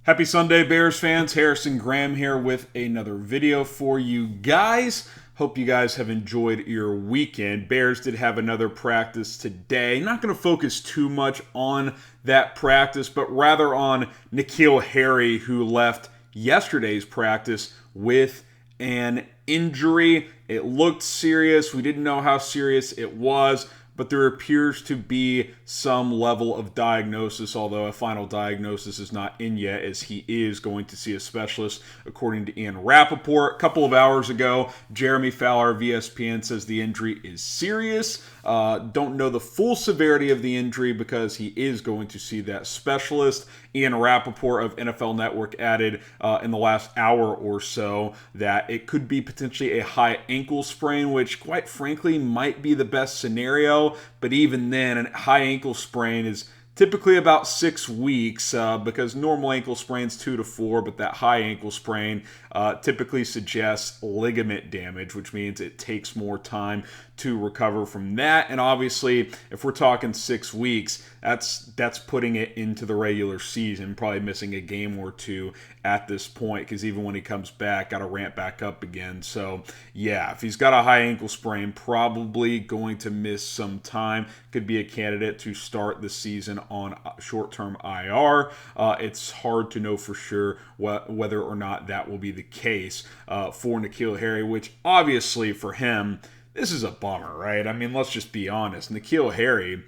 Happy Sunday, Bears fans. Harrison Graham here with another video for you guys. Hope you guys have enjoyed your weekend. Bears did have another practice today. Not going to focus too much on that practice, but rather on N'Keal Harry, who left yesterday's practice with an injury. It looked serious. We didn't know how serious it was, but there appears to be some level of diagnosis, although a final diagnosis is not in yet, as he is going to see a specialist, according to Rapoport. A couple of hours ago, Jeremy Fowler of ESPN says the injury is serious. Don't know the full severity of the injury because he is going to see that specialist. Rapoport of NFL Network added in the last hour or so that it could be potentially a high ankle sprain, which quite frankly might be the best scenario. But even then, a high ankle sprain is typically about 6 weeks because normal ankle sprain's 2 to 4, but that high ankle sprain typically suggests ligament damage, which means it takes more time to recover from that. And obviously, if we're talking 6 weeks, that's putting it into the regular season, probably missing a game or two at this point, because even when he comes back, got to ramp back up again. So yeah, if he's got a high ankle sprain, probably going to miss some time. Could be a candidate to start the season on short-term IR. It's hard to know for sure whether or not that will be the case for N'Keal Harry, which obviously for him, this is a bummer, right? I mean, let's just be honest. N'Keal Harry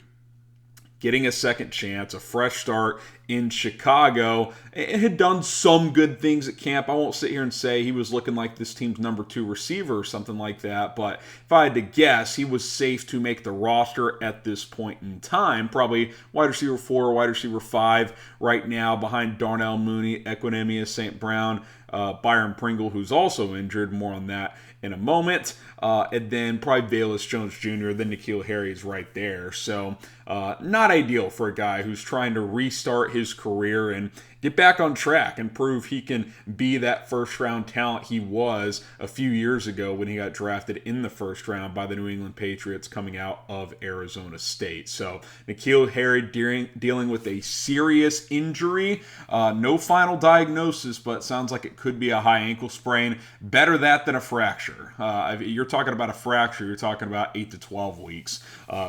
getting a second chance, a fresh start in Chicago, and had done some good things at camp. I won't sit here and say he was looking like this team's number 2 receiver or something like that, but if I had to guess, he was safe to make the roster at this point in time. Probably wide receiver 4 or wide receiver 5 right now, behind Darnell Mooney, Equinemius St. Brown, Byron Pringle, who's also injured. More on that in a moment. And then probably Velus Jones Jr., then N'Keal Harry is right there. So not ideal for a guy who's trying to restart his career and get back on track and prove he can be that first-round talent he was a few years ago when he got drafted in the first round by the New England Patriots coming out of Arizona State. So N'Keal Harry dealing with a serious injury. No final diagnosis, but sounds like it could be a high ankle sprain. Better that than a fracture. You're talking about a fracture, you're talking about 8 to 12 weeks.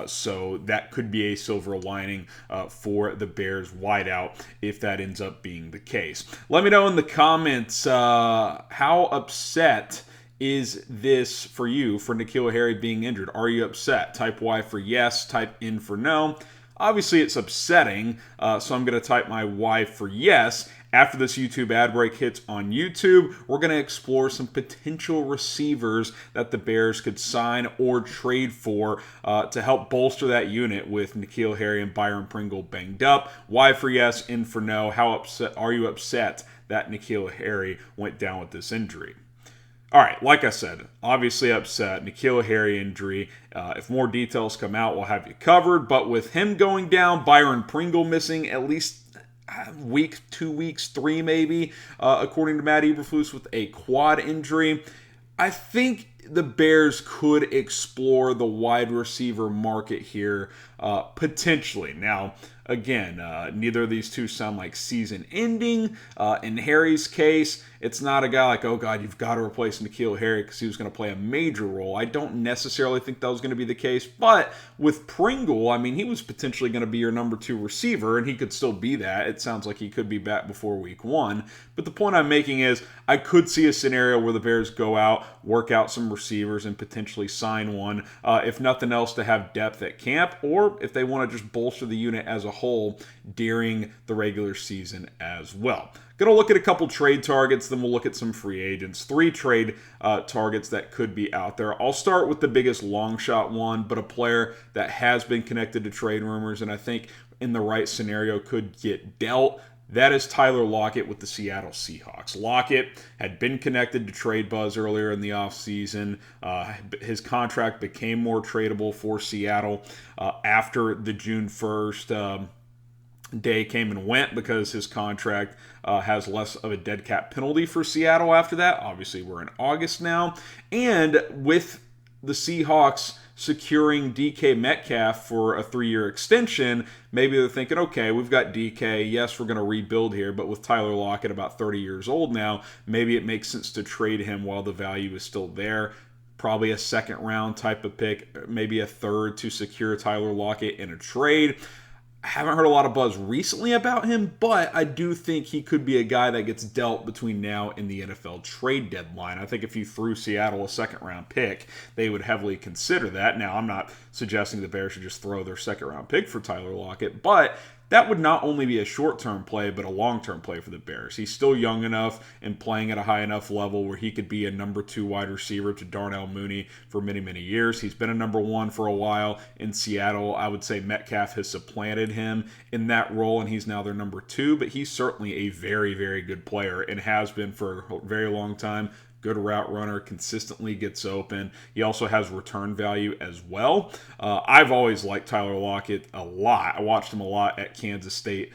So that could be a silver lining for the Bears wideout if that ends up being the case. Let me know in the comments how upset is this for you for N'Keal Harry being injured. Are you upset? Type Y for yes, type N for no. Obviously, it's upsetting, so I'm going to type my Y for yes. After this YouTube ad break hits on YouTube, we're going to explore some potential receivers that the Bears could sign or trade for to help bolster that unit with N'Keal Harry and Byron Pringle banged up. Y for yes, N for no. How upset are you upset that N'Keal Harry went down with this injury? All right, like I said, obviously upset. N'Keal Harry injury. If more details come out, we'll have you covered. But with him going down, Byron Pringle missing at least week, 2 weeks, 3 maybe, according to Matt Eberflus, with a quad injury, I think the Bears could explore the wide receiver market here, potentially. Now, again, neither of these two sound like season ending. In Harry's case, it's not a guy like, oh God, you've got to replace N'Keal Harry because he was going to play a major role. I don't necessarily think that was going to be the case. But with Pringle, I mean, he was potentially going to be your number 2 receiver, and he could still be that. It sounds like he could be back before week 1. But the point I'm making is I could see a scenario where the Bears go out, work out some receivers, and potentially sign one, if nothing else, to have depth at camp, or if they want to just bolster the unit as a whole during the regular season as well. Going to look at a couple trade targets, then we'll look at some free agents. 3 trade targets that could be out there. I'll start with the biggest long shot one, but a player that has been connected to trade rumors and I think in the right scenario could get dealt. That is Tyler Lockett with the Seattle Seahawks. Lockett had been connected to trade buzz earlier in the offseason. His contract became more tradable for Seattle after the June 1st day came and went because his contract has less of a dead cap penalty for Seattle after that. Obviously, we're in August now. And with the Seahawks securing DK Metcalf for a 3-year extension, maybe they're thinking, okay, we've got DK. Yes, we're going to rebuild here, but with Tyler Lockett about 30 years old now, maybe it makes sense to trade him while the value is still there. Probably a second-round type of pick, maybe a third to secure Tyler Lockett in a trade. I haven't heard a lot of buzz recently about him, but I do think he could be a guy that gets dealt between now and the NFL trade deadline. I think if you threw Seattle a second-round pick, they would heavily consider that. Now, I'm not suggesting the Bears should just throw their second-round pick for Tyler Lockett, but that would not only be a short-term play, but a long-term play for the Bears. He's still young enough and playing at a high enough level where he could be a number 2 wide receiver to Darnell Mooney for many, many years. He's been a number 1 for a while in Seattle. I would say Metcalf has supplanted him in that role, and he's now their number 2, but he's certainly a very, very good player and has been for a very long time. Good route runner, consistently gets open. He also has return value as well. I've always liked Tyler Lockett a lot. I watched him a lot at Kansas State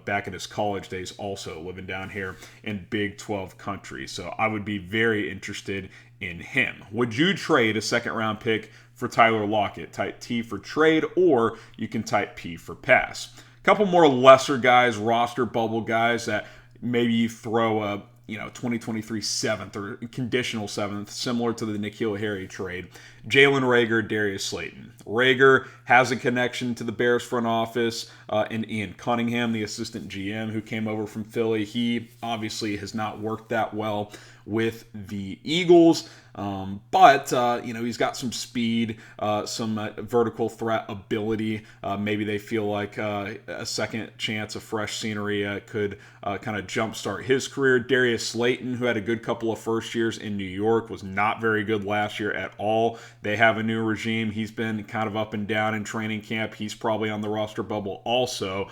back in his college days, also living down here in Big 12 country. So I would be very interested in him. Would you trade a second-round pick for Tyler Lockett? Type T for trade, or you can type P for pass. A couple more lesser guys, roster bubble guys that maybe you throw a 2023 7th or conditional 7th, similar to the N'Keal Harry trade. Jalen Reagor, Darius Slayton. Reagor has a connection to the Bears front office and Ian Cunningham, the assistant GM who came over from Philly. He obviously has not worked that well with the Eagles. But he's got some speed, some vertical threat ability. Maybe they feel like a second chance of fresh scenery could kind of jumpstart his career. Darius Slayton, who had a good couple of first years in New York, was not very good last year at all. They have a new regime. He's been kind of up and down in training camp. He's probably on the roster bubble also.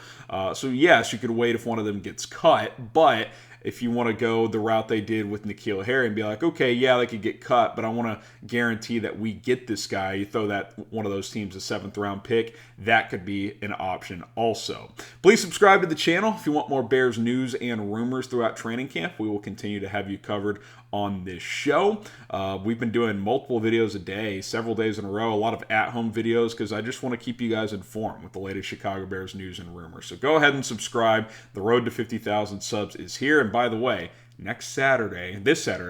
So yes, you could wait if one of them gets cut, but if you want to go the route they did with N'Keal Harry and be like, okay, yeah, they could get cut, but I want to guarantee that we get this guy. You throw that one of those teams a 7th-round pick, that could be an option also. Please subscribe to the channel if you want more Bears news and rumors throughout training camp. We will continue to have you covered on this show. We've been doing multiple videos a day, several days in a row, a lot of at-home videos because I just want to keep you guys informed with the latest Chicago Bears news and rumors. So go ahead and subscribe. The road to 50,000 subs is here. And by the way, this Saturday,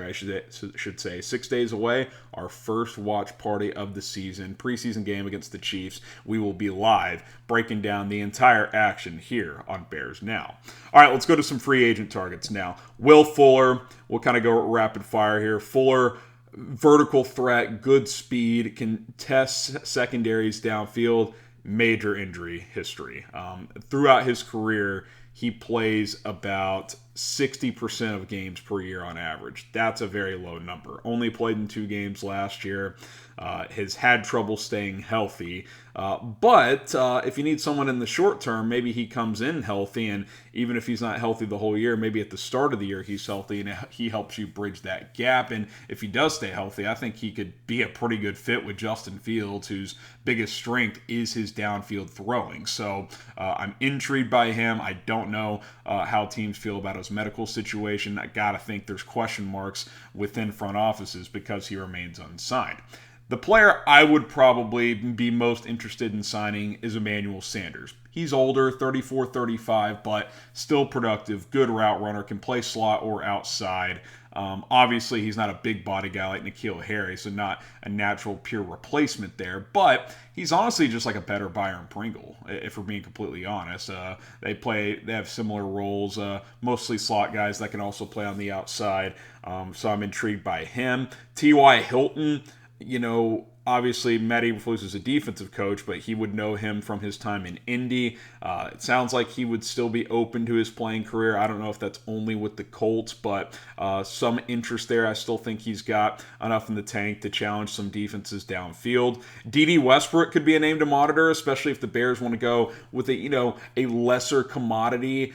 I should say, 6 days away, our first watch party of the season, preseason game against the Chiefs. We will be live breaking down the entire action here on Bears Now. All right, let's go to some free agent targets now. Will Fuller, we'll kind of go rapid fire here. Fuller, vertical threat, good speed, can test secondaries downfield, major injury history. Throughout his career, he plays about 60% of games per year on average. That's a very low number. Only played in 2 games last year. Has had trouble staying healthy. But if you need someone in the short term, maybe he comes in healthy, and even if he's not healthy the whole year, maybe at the start of the year he's healthy, and he helps you bridge that gap. And if he does stay healthy, I think he could be a pretty good fit with Justin Fields, whose biggest strength is his downfield throwing. So I'm intrigued by him. I don't know how teams feel about his medical situation. I gotta think there's question marks within front offices because he remains unsigned. The player I would probably be most interested in signing is Emmanuel Sanders. He's older, 34, 35, but still productive, good route runner, can play slot or outside. Obviously, he's not a big body guy like N'Keal Harry, so not a natural pure replacement there. But he's honestly just like a better Byron Pringle, if we're being completely honest. They have similar roles, mostly slot guys that can also play on the outside. So I'm intrigued by him. T.Y. Hilton, obviously Matt Eberflus is a defensive coach, but he would know him from his time in Indy. It sounds like he would still be open to his playing career. I don't know if that's only with the Colts, but some interest there. I still think he's got enough in the tank to challenge some defenses downfield. DeDe Westbrook could be a name to monitor, especially if the Bears want to go with a lesser commodity,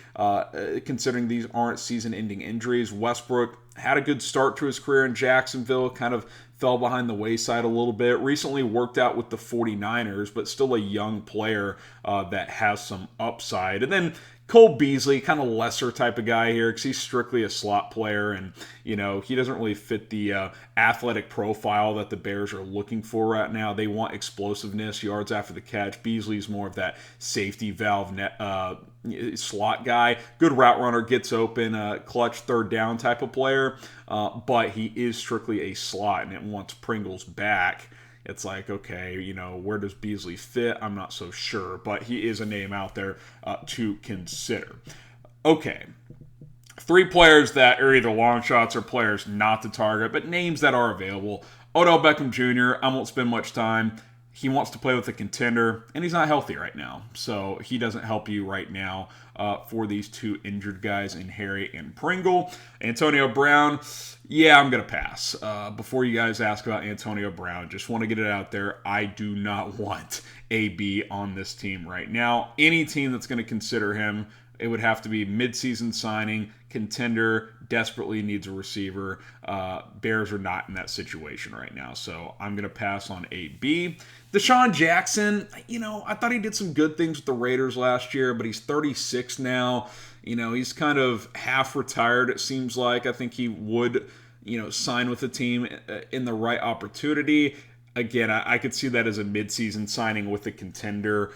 considering these aren't season-ending injuries. Westbrook had a good start to his career in Jacksonville, kind of fell behind the wayside a little bit. Recently worked out with the 49ers, but still a young player that has some upside. And then Cole Beasley, kind of lesser type of guy here because he's strictly a slot player, and he doesn't really fit the athletic profile that the Bears are looking for right now. They want explosiveness, yards after the catch. Beasley's more of that safety valve slot guy. Good route runner, gets open, clutch third down type of player, but he is strictly a slot, and once Pringle's back, it's like, okay, where does Beasley fit? I'm not so sure, but he is a name out there to consider. Okay, 3 players that are either long shots or players not to target, but names that are available. Odell Beckham Jr., I won't spend much time. He wants to play with a contender, and he's not healthy right now, so he doesn't help you right now for these 2 injured guys in Harry and Pringle. Antonio Brown, yeah, I'm going to pass. Before you guys ask about Antonio Brown, just want to get it out there. I do not want AB on this team right now. Any team that's going to consider him, it would have to be midseason signing, contender, desperately needs a receiver. Bears are not in that situation right now, so I'm going to pass on AB. DeSean Jackson, I thought he did some good things with the Raiders last year, but he's 36 now. He's kind of half retired, it seems like. I think he would, sign with the team in the right opportunity. Again, I could see that as a midseason signing with a contender,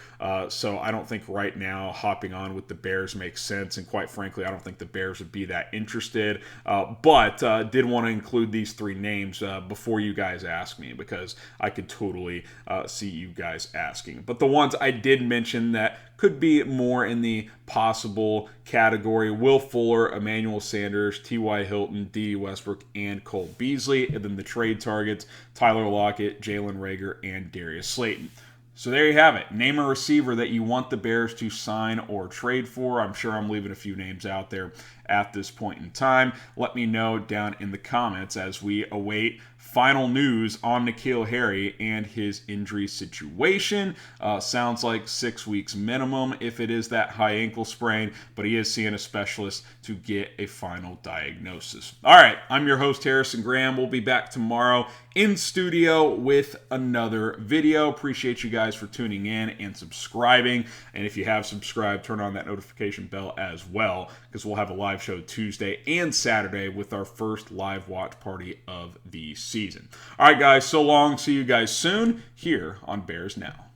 so I don't think right now hopping on with the Bears makes sense, and quite frankly, I don't think the Bears would be that interested, but did want to include these 3 names before you guys ask me, because I could totally see you guys asking. But the ones I did mention that could be more in the possible category: Will Fuller, Emmanuel Sanders, T.Y. Hilton, DeDe Westbrook, and Cole Beasley. And then the trade targets: Tyler Lockett, Jalen Reagor, and Darius Slayton. So there you have it. Name a receiver that you want the Bears to sign or trade for. I'm sure I'm leaving a few names out there at this point in time. Let me know down in the comments as we await final news on N'Keal Harry and his injury situation. Sounds like 6 weeks minimum if it is that high ankle sprain, but he is seeing a specialist to get a final diagnosis. All right, I'm your host, Harrison Graham. We'll be back tomorrow in studio with another video. Appreciate you guys for tuning in and subscribing. And if you have subscribed, turn on that notification bell as well, because we'll have a live show Tuesday and Saturday with our first live watch party of the season. All right, guys, so long. See you guys soon here on Bears Now.